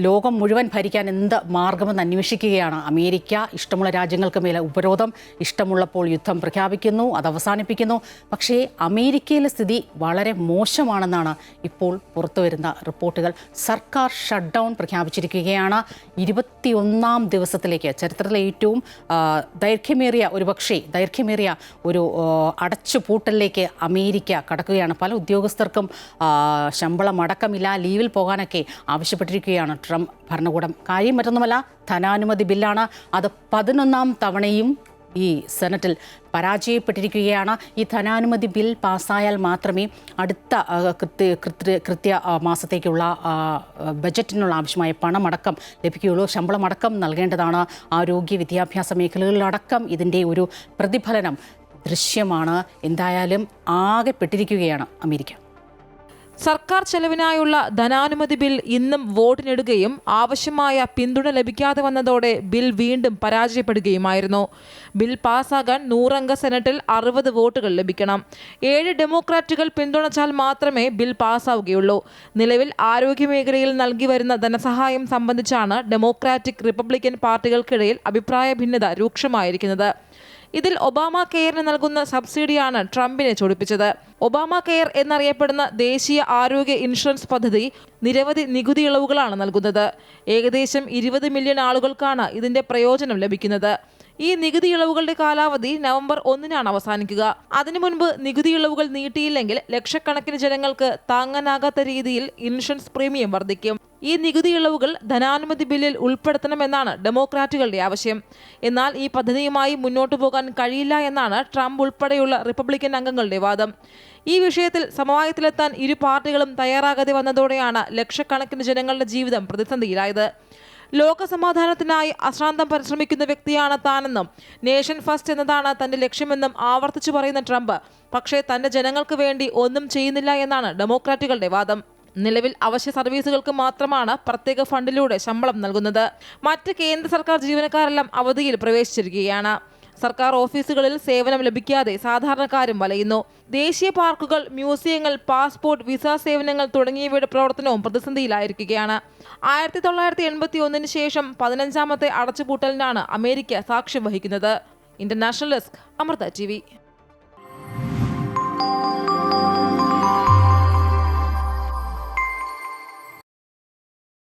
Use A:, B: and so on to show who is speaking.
A: ലോകം മുഴുവൻ ഭരിക്കാൻ എന്ത് മാർഗമെന്ന് അന്വേഷിക്കുകയാണ് അമേരിക്ക. ഇഷ്ടമുള്ള രാജ്യങ്ങൾക്ക് മേലെ ഉപരോധം, ഇഷ്ടമുള്ളപ്പോൾ യുദ്ധം പ്രഖ്യാപിക്കുന്നു, അത് അവസാനിപ്പിക്കുന്നു. പക്ഷേ അമേരിക്കയിലെ സ്ഥിതി വളരെ മോശമാണെന്നാണ് ഇപ്പോൾ പുറത്തുവരുന്ന റിപ്പോർട്ടുകൾ. സർക്കാർ ഷട്ട് ഡൗൺ പ്രഖ്യാപിച്ചിരിക്കുകയാണ്. 21ാം ദിവസത്തിലേക്ക്, ചരിത്രത്തിലെ ഏറ്റവും ദൈർഘ്യമേറിയ ഒരു അടച്ചുപൂട്ടലിലേക്ക് അമേരിക്ക കടക്കുകയാണ്. പല ഉദ്യോഗസ്ഥർക്കും ശമ്പളം അടക്കമില്ല, ലീവിൽ പോകാനൊക്കെ ആവശ്യപ്പെട്ടിരിക്കുകയാണ് ട്രംപ് ഭരണകൂടം. കാര്യം മറ്റൊന്നുമല്ല, ധനാനുമതി ബില്ലാണ്. അത് 11ാം തവണയും ഈ സെനറ്റിൽ പരാജയപ്പെട്ടിരിക്കുകയാണ്. ഈ ധനാനുമതി ബിൽ പാസ്സായാൽ മാത്രമേ അടുത്ത കൃത്യ മാസത്തേക്കുള്ള ബജറ്റിനുള്ള ആവശ്യമായ പണമടക്കം ലഭിക്കുകയുള്ളൂ. ശമ്പളമടക്കം നൽകേണ്ടതാണ്. ആരോഗ്യ വിദ്യാഭ്യാസ മേഖലകളിലടക്കം ഇതിൻ്റെ ഒരു പ്രതിഫലനം ദൃശ്യമാണ്. എന്തായാലും ആകെ പെട്ടിരിക്കുകയാണ് അമേരിക്ക.
B: സർക്കാർ ചെലവിനായുള്ള ധനാനുമതി ബിൽ ഇന്നും വോട്ടിനിടുകയും ആവശ്യമായ പിന്തുണ ലഭിക്കാതെ വന്നതോടെ ബിൽ വീണ്ടും പരാജയപ്പെടുകയുമായിരുന്നു. ബിൽ പാസ്സാകാൻ 100 അംഗ സെനറ്റിൽ 60 വോട്ടുകൾ ലഭിക്കണം. 7 ഡെമോക്രാറ്റുകൾ പിന്തുണച്ചാൽ മാത്രമേ ബിൽ പാസ്സാവുകയുള്ളൂ. നിലവിൽ ആരോഗ്യമേഖലയിൽ നൽകി വരുന്ന ധനസഹായം സംബന്ധിച്ചാണ് ഡെമോക്രാറ്റിക് റിപ്പബ്ലിക്കൻ പാർട്ടികൾക്കിടയിൽ അഭിപ്രായ ഭിന്നത രൂക്ഷമായിരിക്കുന്നത്. ഇതിൽ ഒബാമ കെയറിന് നൽകുന്ന സബ്സിഡിയാണ് ട്രംപിനെ ചൊടിപ്പിച്ചത്. ഒബാമ കെയർ എന്നറിയപ്പെടുന്ന ദേശീയ ആരോഗ്യ ഇൻഷുറൻസ് പദ്ധതി നിരവധി നികുതി ഇളവുകളാണ് നൽകുന്നത്. ഏകദേശം 20 മില്യൺ ആളുകൾക്കാണ് ഇതിന്റെ പ്രയോജനം ലഭിക്കുന്നത്. ഈ നികുതി ഇളവുകളുടെ കാലാവധി നവംബർ 1-നാണ് അവസാനിക്കുക. അതിനു മുൻപ് നികുതി ഇളവുകൾ നീട്ടിയില്ലെങ്കിൽ ലക്ഷക്കണക്കിന് ജനങ്ങൾക്ക് താങ്ങാനാകാത്ത രീതിയിൽ ഇൻഷുറൻസ് പ്രീമിയം വർദ്ധിക്കും. ഈ നികുതി ഇളവുകൾ ധനാനുമതി ബില്ലിൽ ഉൾപ്പെടുത്തണമെന്നാണ് ഡെമോക്രാറ്റുകളുടെ ആവശ്യം. എന്നാൽ ഈ പദ്ധതിയുമായി മുന്നോട്ടു പോകാൻ കഴിയില്ല എന്നാണ് ട്രംപ് ഉൾപ്പെടെയുള്ള റിപ്പബ്ലിക്കൻ അംഗങ്ങളുടെ വാദം. ഈ വിഷയത്തിൽ സമവായത്തിലെത്താൻ ഇരു പാർട്ടികളും തയ്യാറാകാതെ വന്നതോടെയാണ് ലക്ഷക്കണക്കിന് ജനങ്ങളുടെ ജീവിതം പ്രതിസന്ധിയിലായത്. ലോകസമാധാനത്തിനായി അശ്രാന്തം പരിശ്രമിക്കുന്ന വ്യക്തിയാണ് താനെന്നും നേഷൻ ഫസ്റ്റ് എന്നതാണ് തന്റെ ലക്ഷ്യമെന്നും ആവർത്തിച്ചു പറയുന്ന ട്രംപ് പക്ഷേ തന്റെ ജനങ്ങൾക്ക് വേണ്ടി ഒന്നും ചെയ്യുന്നില്ല എന്നാണ് ഡെമോക്രാറ്റുകളുടെ വാദം. നിലവിൽ അവശ്യ സർവീസുകൾക്ക് മാത്രമാണ് പ്രത്യേക ഫണ്ടിലൂടെ ശമ്പളം നൽകുന്നത്. മറ്റ് കേന്ദ്ര സർക്കാർ ജീവനക്കാരെല്ലാം അവധിയിൽ പ്രവേശിച്ചിരിക്കുകയാണ്. സർക്കാർ ഓഫീസുകളിൽ സേവനം ലഭിക്കാതെ സാധാരണക്കാരും വലയുന്നു. ദേശീയ പാർക്കുകൾ, മ്യൂസിയങ്ങൾ, പാസ്പോർട്ട്, വിസ സേവനങ്ങൾ തുടങ്ങിയവയുടെ പ്രവർത്തനവും പ്രതിസന്ധിയിലായിരിക്കുകയാണ്. 1981 ശേഷം 15ാമത്തെ അടച്ചുപൂട്ടലിനാണ് അമേരിക്ക സാക്ഷ്യം വഹിക്കുന്നത്. International desk, Amrita TV.